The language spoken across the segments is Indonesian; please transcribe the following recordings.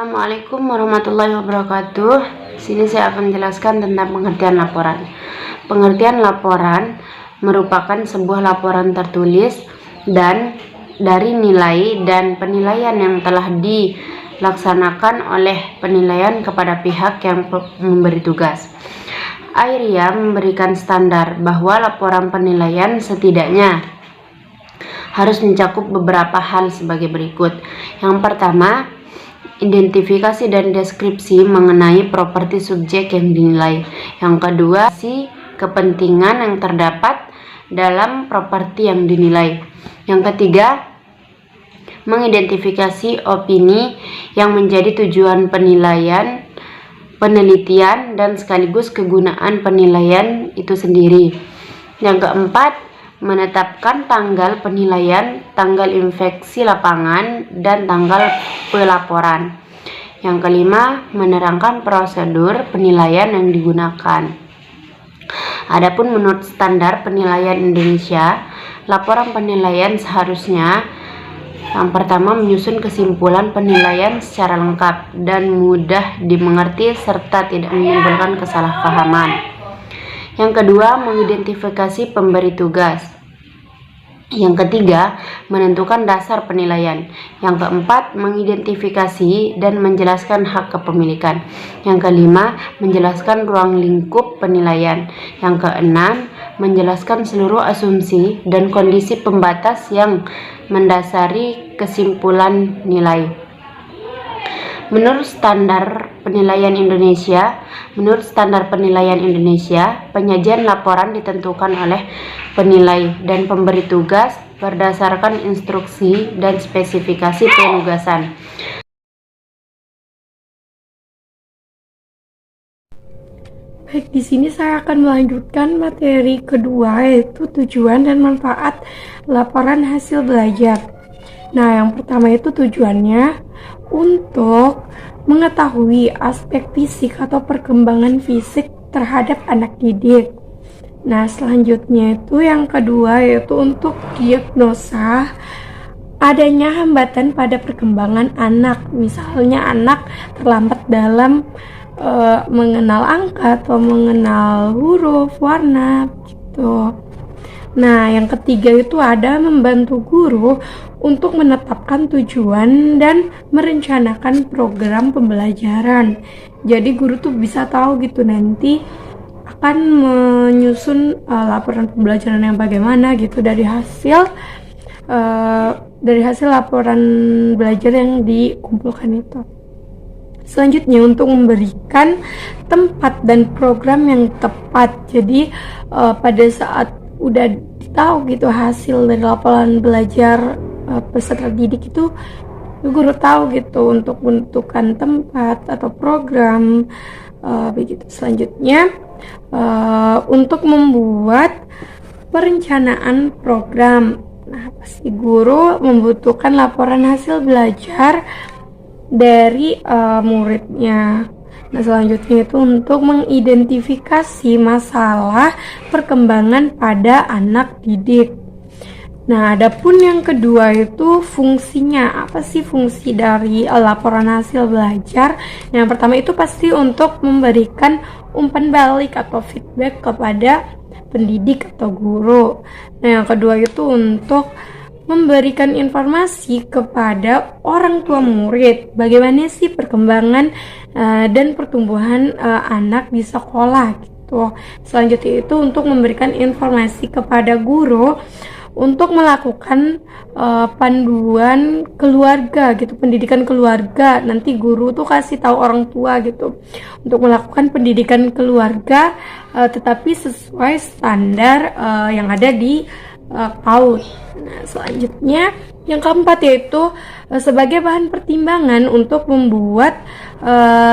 Assalamualaikum warahmatullahi wabarakatuh. Sini saya akan menjelaskan tentang pengertian laporan. Pengertian laporan merupakan sebuah laporan tertulis dan dari nilai dan penilaian yang telah dilaksanakan oleh penilaian kepada pihak yang memberi tugas. AIRIA memberikan standar bahwa laporan penilaian setidaknya harus mencakup beberapa hal sebagai berikut. Yang pertama, identifikasi dan deskripsi mengenai properti subjek yang dinilai. Yang kedua, kepentingan yang terdapat dalam properti yang dinilai. Yang ketiga, mengidentifikasi opini yang menjadi tujuan penelitian dan sekaligus kegunaan penilaian itu sendiri. Yang keempat, menetapkan tanggal penilaian, tanggal infeksi lapangan, dan tanggal pelaporan. Yang kelima, menerangkan prosedur penilaian yang digunakan. Adapun menurut standar penilaian Indonesia, laporan penilaian seharusnya yang pertama menyusun kesimpulan penilaian secara lengkap dan mudah dimengerti serta tidak menimbulkan kesalahpahaman. Yang kedua, mengidentifikasi pemberi tugas. Yang ketiga, menentukan dasar penilaian. Yang keempat, mengidentifikasi dan menjelaskan hak kepemilikan. Yang kelima, menjelaskan ruang lingkup penilaian. Yang keenam, menjelaskan seluruh asumsi dan kondisi pembatas yang mendasari kesimpulan nilai. Menurut standar penilaian Indonesia, penyajian laporan ditentukan oleh penilai dan pemberi tugas berdasarkan instruksi dan spesifikasi penugasan. Baik, di sini saya akan melanjutkan materi kedua, yaitu tujuan dan manfaat laporan hasil belajar. Nah, yang pertama itu tujuannya untuk mengetahui aspek fisik atau perkembangan fisik terhadap anak didik. Nah, selanjutnya itu yang kedua yaitu untuk diagnosa adanya hambatan pada perkembangan anak. Misalnya anak terlambat dalam mengenal angka atau mengenal huruf, warna gitu. Nah, yang ketiga itu ada membantu guru untuk menetapkan tujuan dan merencanakan program pembelajaran. Jadi guru tuh bisa tahu gitu nanti akan menyusun laporan pembelajaran yang bagaimana gitu dari hasil laporan belajar yang dikumpulkan itu. Selanjutnya untuk memberikan tempat dan program yang tepat. Jadi pada saat udah tahu gitu hasil dari laporan belajar peserta didik itu, guru tahu gitu untuk menentukan tempat atau program begitu. Selanjutnya untuk membuat perencanaan program. Nah, pasti guru membutuhkan laporan hasil belajar dari muridnya. Nah, selanjutnya itu untuk mengidentifikasi masalah perkembangan pada anak didik. Nah, adapun yang kedua itu fungsinya. Apa sih fungsi dari laporan hasil belajar? Yang pertama itu pasti untuk memberikan umpan balik atau feedback kepada pendidik atau guru. Nah, yang kedua itu untuk memberikan informasi kepada orang tua murid bagaimana sih perkembangan dan pertumbuhan anak di sekolah gitu. Selanjutnya itu untuk memberikan informasi kepada guru untuk melakukan panduan keluarga gitu, pendidikan keluarga. Nanti guru tuh kasih tahu orang tua gitu untuk melakukan pendidikan keluarga tetapi sesuai standar yang ada di PAUD. Nah, selanjutnya yang keempat yaitu sebagai bahan pertimbangan untuk membuat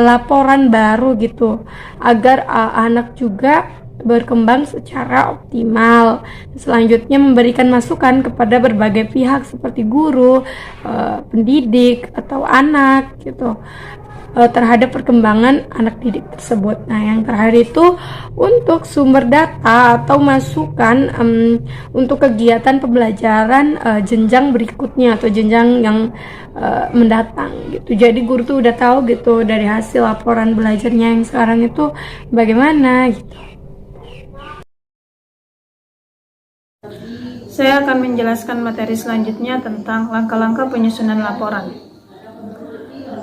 laporan baru gitu agar anak juga berkembang secara optimal. Selanjutnya memberikan masukan kepada berbagai pihak seperti guru, pendidik atau anak gitu. terhadap perkembangan anak didik tersebut. Nah, yang terakhir itu untuk sumber data atau masukan untuk kegiatan pembelajaran jenjang berikutnya atau jenjang yang mendatang gitu. Jadi guru tuh udah tahu gitu dari hasil laporan belajarnya yang sekarang itu bagaimana gitu. Saya akan menjelaskan materi selanjutnya tentang langkah-langkah penyusunan laporan.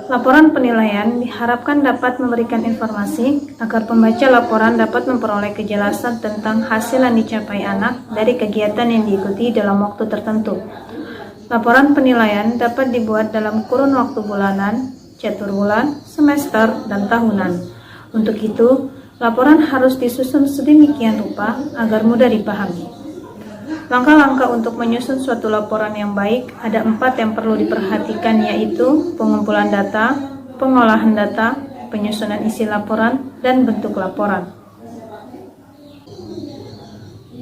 Laporan penilaian diharapkan dapat memberikan informasi agar pembaca laporan dapat memperoleh kejelasan tentang hasil yang dicapai anak dari kegiatan yang diikuti dalam waktu tertentu. Laporan penilaian dapat dibuat dalam kurun waktu bulanan, catur bulan, semester, dan tahunan. Untuk itu, laporan harus disusun sedemikian rupa agar mudah dipahami. Langkah-langkah untuk menyusun suatu laporan yang baik ada 4 yang perlu diperhatikan, yaitu pengumpulan data, pengolahan data, penyusunan isi laporan, dan bentuk laporan.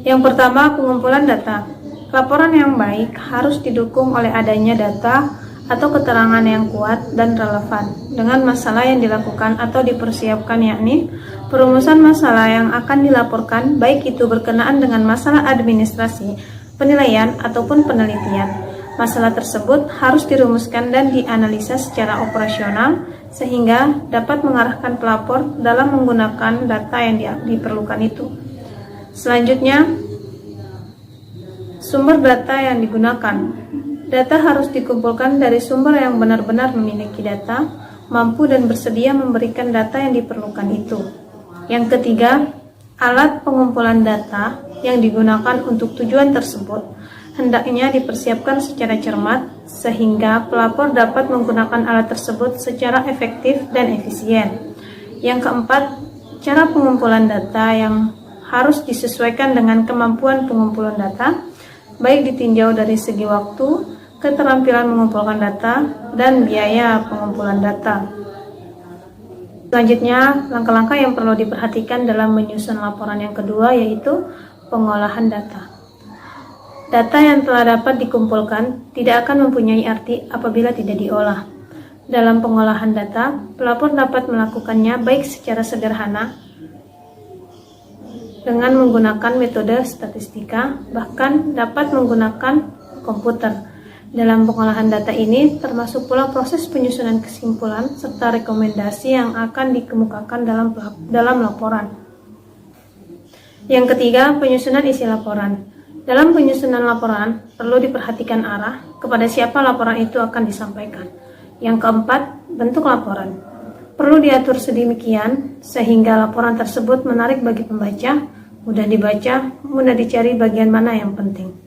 Yang pertama, pengumpulan data. Laporan yang baik harus didukung oleh adanya data atau keterangan yang kuat dan relevan dengan masalah yang dilakukan atau dipersiapkan, yakni perumusan masalah yang akan dilaporkan, baik itu berkenaan dengan masalah administrasi, penilaian, ataupun penelitian. Masalah tersebut harus dirumuskan dan dianalisa secara operasional sehingga dapat mengarahkan pelapor dalam menggunakan data yang diperlukan itu. Selanjutnya, sumber data yang digunakan. Data harus dikumpulkan dari sumber yang benar-benar memiliki data, mampu dan bersedia memberikan data yang diperlukan itu. Yang ketiga, alat pengumpulan data yang digunakan untuk tujuan tersebut hendaknya dipersiapkan secara cermat sehingga pelapor dapat menggunakan alat tersebut secara efektif dan efisien. Yang keempat, cara pengumpulan data yang harus disesuaikan dengan kemampuan pengumpulan data, baik ditinjau dari segi waktu, keterampilan mengumpulkan data, dan biaya pengumpulan data. Selanjutnya, langkah-langkah yang perlu diperhatikan dalam menyusun laporan yang kedua yaitu pengolahan data. Data yang telah dapat dikumpulkan tidak akan mempunyai arti apabila tidak diolah. Dalam pengolahan data, pelapor dapat melakukannya baik secara sederhana dengan menggunakan metode statistika, bahkan dapat menggunakan komputer. Dalam pengolahan data ini termasuk pula proses penyusunan kesimpulan serta rekomendasi yang akan dikemukakan dalam laporan. Yang ketiga, penyusunan isi laporan. Dalam penyusunan laporan perlu diperhatikan arah kepada siapa laporan itu akan disampaikan. Yang keempat, bentuk laporan. Perlu diatur sedemikian sehingga laporan tersebut menarik bagi pembaca, mudah dibaca, mudah dicari bagian mana yang penting.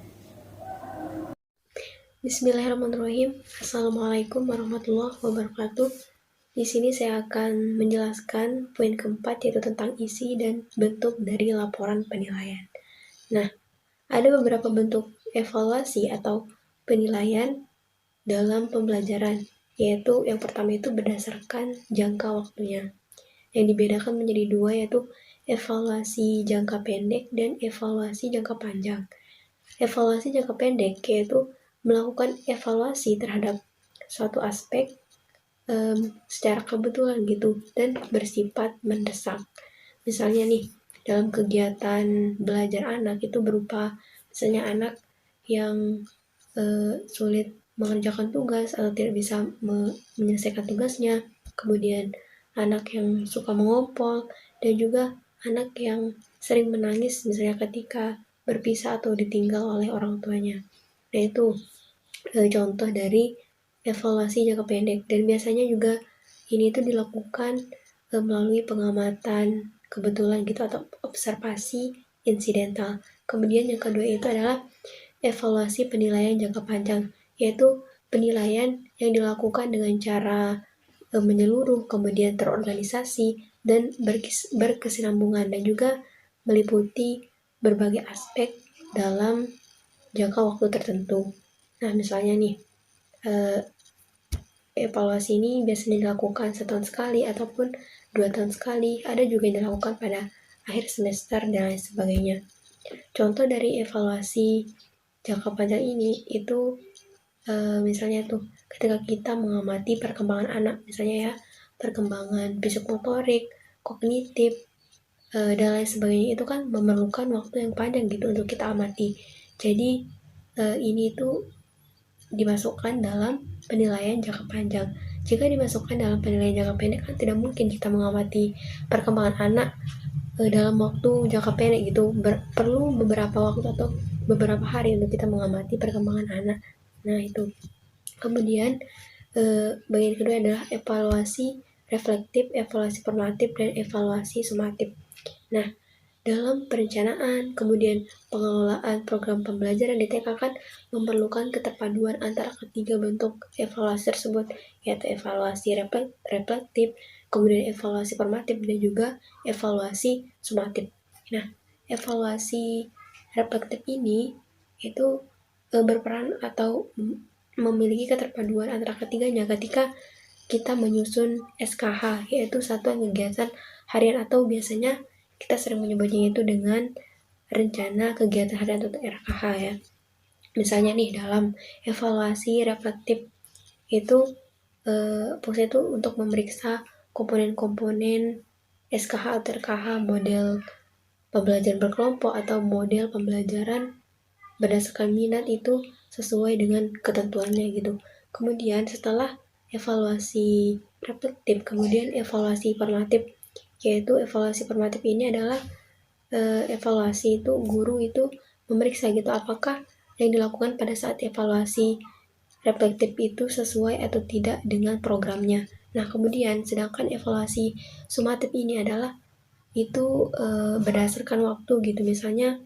Bismillahirrahmanirrahim. Assalamualaikum warahmatullahi wabarakatuh. Di sini saya akan menjelaskan poin keempat, yaitu tentang isi dan bentuk dari laporan penilaian. Nah, ada beberapa bentuk evaluasi atau penilaian dalam pembelajaran, yaitu yang pertama itu berdasarkan jangka waktunya. Yang dibedakan menjadi dua, yaitu evaluasi jangka pendek dan evaluasi jangka panjang. Evaluasi jangka pendek yaitu melakukan evaluasi terhadap suatu aspek secara kebetulan gitu dan bersifat mendesak. Misalnya nih, dalam kegiatan belajar anak itu berupa misalnya anak yang sulit mengerjakan tugas atau tidak bisa menyelesaikan tugasnya, kemudian anak yang suka mengompol, dan juga anak yang sering menangis misalnya ketika berpisah atau ditinggal oleh orang tuanya. Nah, itu contoh dari evaluasi jangka pendek, dan biasanya juga ini tuh dilakukan melalui pengamatan kebetulan gitu atau observasi insidental. Kemudian yang kedua itu adalah evaluasi penilaian jangka panjang, yaitu penilaian yang dilakukan dengan cara menyeluruh, kemudian terorganisasi dan berkesinambungan, dan juga meliputi berbagai aspek dalam jangka waktu tertentu. Nah, misalnya nih, evaluasi ini biasanya dilakukan setahun sekali ataupun 2 tahun sekali. Ada juga yang dilakukan pada akhir semester dan lain sebagainya. Contoh dari evaluasi jangka panjang ini itu misalnya tuh ketika kita mengamati perkembangan anak, misalnya ya, perkembangan psikomotorik, kognitif, dan lain sebagainya itu kan memerlukan waktu yang panjang gitu untuk kita amati. Jadi ini tuh dimasukkan dalam penilaian jangka panjang. Jika dimasukkan dalam penilaian jangka pendek kan tidak mungkin kita mengamati perkembangan anak dalam waktu jangka pendek gitu. Perlu beberapa waktu atau beberapa hari untuk kita mengamati perkembangan anak. Nah itu. Kemudian bagian kedua adalah evaluasi reflektif, evaluasi formatif, dan evaluasi sumatif. Nah, dalam perencanaan, kemudian pengelolaan program pembelajaran di TK kan memerlukan keterpaduan antara ketiga bentuk evaluasi tersebut, yaitu evaluasi reflektif, kemudian evaluasi formatif, dan juga evaluasi sumatif. Nah, evaluasi reflektif ini itu berperan atau memiliki keterpaduan antara ketiganya ketika kita menyusun SKH, yaitu satuan kegiatan harian atau biasanya kita sering menyebutnya itu dengan rencana kegiatan harian atau RKH ya. Misalnya nih dalam evaluasi reflektif itu fungsinya itu untuk memeriksa komponen-komponen SKH atau RKH, model pembelajaran berkelompok atau model pembelajaran berdasarkan minat itu sesuai dengan ketentuannya gitu. Kemudian setelah evaluasi reflektif, kemudian evaluasi formatif, yaitu evaluasi formatif ini adalah evaluasi itu guru itu memeriksa gitu apakah yang dilakukan pada saat evaluasi reflektif itu sesuai atau tidak dengan programnya. Nah kemudian sedangkan evaluasi sumatif ini adalah itu berdasarkan waktu gitu, misalnya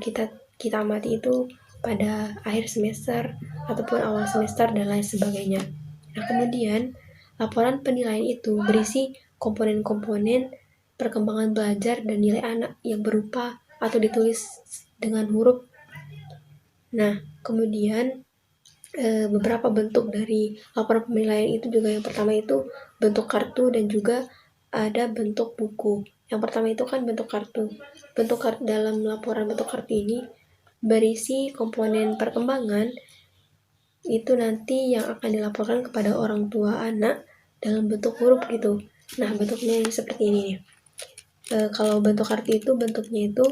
kita amati itu pada akhir semester ataupun awal semester dan lain sebagainya. Nah kemudian laporan penilaian itu berisi komponen-komponen perkembangan belajar dan nilai anak yang berupa atau ditulis dengan huruf. Nah kemudian beberapa bentuk dari laporan penilaian itu juga, yang pertama itu bentuk kartu dan juga ada bentuk buku. Yang pertama itu kan bentuk kartu. Dalam laporan bentuk kartu ini berisi komponen perkembangan itu nanti yang akan dilaporkan kepada orang tua anak dalam bentuk huruf gitu. Nah bentuknya seperti ini nih. Kalau bentuk kartu itu bentuknya itu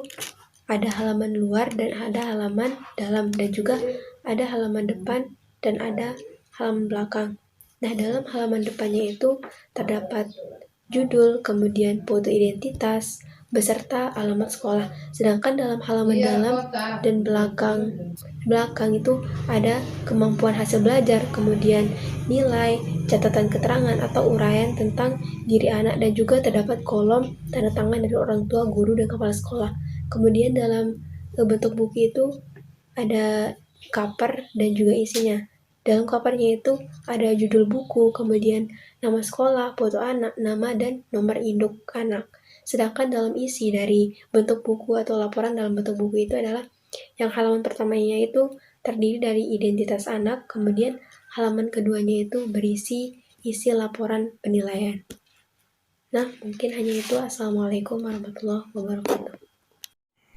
ada halaman luar dan ada halaman dalam, dan juga ada halaman depan dan ada halaman belakang. Nah dalam halaman depannya itu terdapat judul, kemudian foto identitas, beserta alamat sekolah. Sedangkan dalam halaman dalam dan belakang itu ada kemampuan hasil belajar, kemudian nilai, catatan keterangan atau uraian tentang diri anak, dan juga terdapat kolom tanda tangan dari orang tua, guru, dan kepala sekolah. Kemudian dalam bentuk buku itu ada cover dan juga isinya. Dalam covernya itu ada judul buku, kemudian nama sekolah, foto anak, nama dan nomor induk anak. Sedangkan dalam isi dari bentuk buku atau laporan dalam bentuk buku itu adalah yang halaman pertamanya itu terdiri dari identitas anak, kemudian halaman keduanya itu berisi isi laporan penilaian. Nah, mungkin hanya itu. Assalamualaikum warahmatullahi wabarakatuh.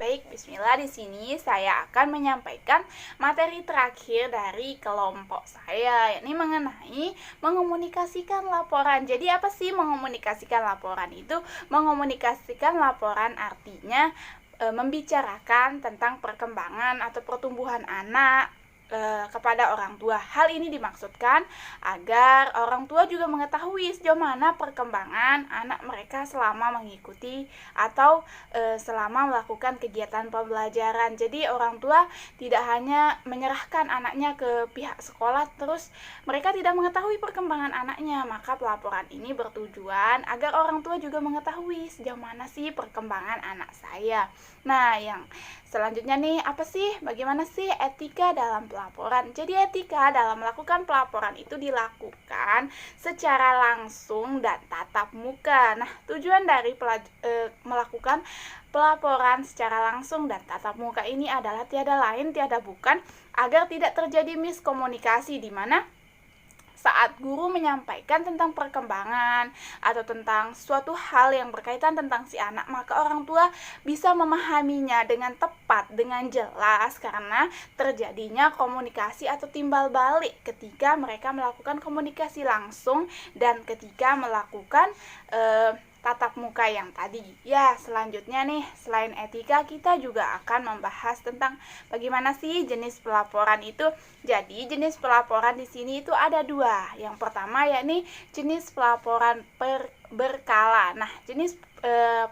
Baik, bismillah, di sini saya akan menyampaikan materi terakhir dari kelompok saya, yakni mengenai mengomunikasikan laporan. Jadi apa sih mengomunikasikan laporan itu? Mengomunikasikan laporan artinya membicarakan tentang perkembangan atau pertumbuhan anak kepada orang tua. Hal ini dimaksudkan agar orang tua juga mengetahui sejauh mana perkembangan anak mereka selama mengikuti atau selama melakukan kegiatan pembelajaran. Jadi orang tua tidak hanya menyerahkan anaknya ke pihak sekolah terus mereka tidak mengetahui perkembangan anaknya. Maka pelaporan ini bertujuan agar orang tua juga mengetahui sejauh mana sih perkembangan anak saya. Nah, yang selanjutnya nih, apa sih, bagaimana sih etika dalam pelaporan? Jadi etika dalam melakukan pelaporan itu dilakukan secara langsung dan tatap muka. Nah, tujuan dari melakukan pelaporan secara langsung dan tatap muka ini adalah tiada lain tiada bukan agar tidak terjadi miskomunikasi, di mana saat guru menyampaikan tentang perkembangan atau tentang suatu hal yang berkaitan tentang si anak, maka orang tua bisa memahaminya dengan tepat, dengan jelas, karena terjadinya komunikasi atau timbal balik ketika mereka melakukan komunikasi langsung dan ketika melakukan tatap muka yang tadi. Ya, selanjutnya nih, selain etika, kita juga akan membahas tentang bagaimana sih jenis pelaporan itu. Jadi, jenis pelaporan di sini itu ada dua. Yang pertama yakni jenis pelaporan berkala. Nah, jenis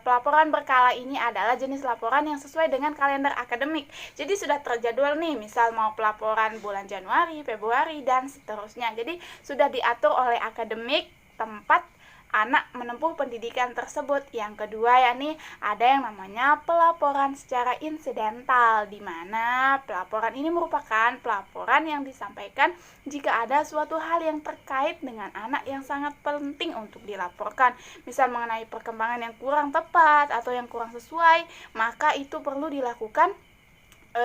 pelaporan berkala ini adalah jenis laporan yang sesuai dengan kalender akademik. Jadi sudah terjadwal nih, misal mau pelaporan bulan Januari, Februari, dan seterusnya. Jadi sudah diatur oleh akademik tempat anak menempuh pendidikan tersebut. Yang kedua yakni ada yang namanya pelaporan secara insidental, di mana pelaporan ini merupakan pelaporan yang disampaikan jika ada suatu hal yang terkait dengan anak yang sangat penting untuk dilaporkan, misal mengenai perkembangan yang kurang tepat atau yang kurang sesuai, maka itu perlu dilakukan,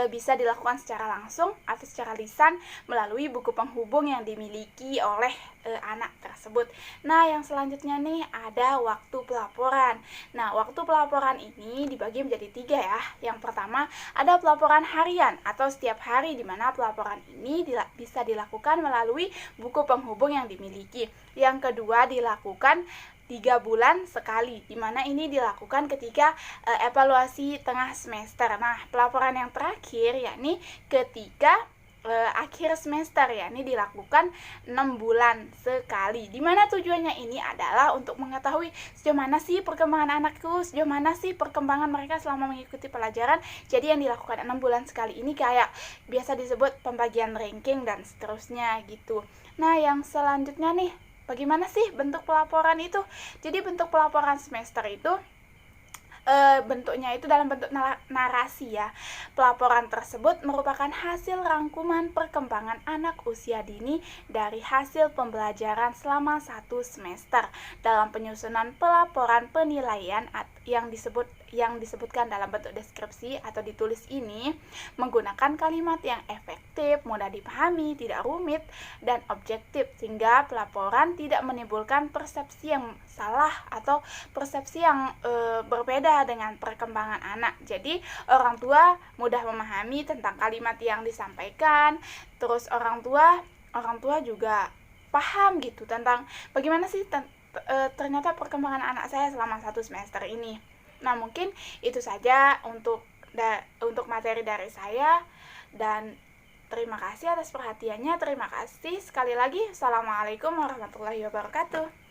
bisa dilakukan secara langsung atau secara lisan melalui buku penghubung yang dimiliki oleh anak tersebut. Nah, yang selanjutnya nih ada waktu pelaporan. Nah, waktu pelaporan ini dibagi menjadi 3 ya. Yang pertama ada pelaporan harian atau setiap hari, di mana pelaporan ini bisa dilakukan melalui buku penghubung yang dimiliki. Yang kedua dilakukan 3 bulan sekali, dimana ini dilakukan ketika evaluasi tengah semester. Nah, pelaporan yang terakhir yakni ketika akhir semester, yakni dilakukan 6 bulan sekali, dimana tujuannya ini adalah untuk mengetahui sejauh mana sih perkembangan anakku, sejauh mana sih perkembangan mereka selama mengikuti pelajaran. Jadi yang dilakukan 6 bulan sekali ini kayak biasa disebut pembagian ranking dan seterusnya gitu. Nah, yang selanjutnya nih, bagaimana sih bentuk pelaporan itu? Jadi bentuk pelaporan semester itu bentuknya itu dalam bentuk narasi ya. Pelaporan tersebut merupakan hasil rangkuman perkembangan anak usia dini dari hasil pembelajaran selama 1 semester. Dalam penyusunan pelaporan penilaian yang disebutkan dalam bentuk deskripsi atau ditulis ini menggunakan kalimat yang efektif, mudah dipahami, tidak rumit, dan objektif, sehingga pelaporan tidak menimbulkan persepsi yang salah atau persepsi yang berbeda dengan perkembangan anak. Jadi orang tua mudah memahami tentang kalimat yang disampaikan, terus orang tua juga paham gitu tentang bagaimana sih ternyata perkembangan anak saya selama 1 semester ini. Nah, mungkin itu saja untuk materi dari saya, dan terima kasih atas perhatiannya. Terima kasih sekali lagi. Assalamualaikum warahmatullahi wabarakatuh.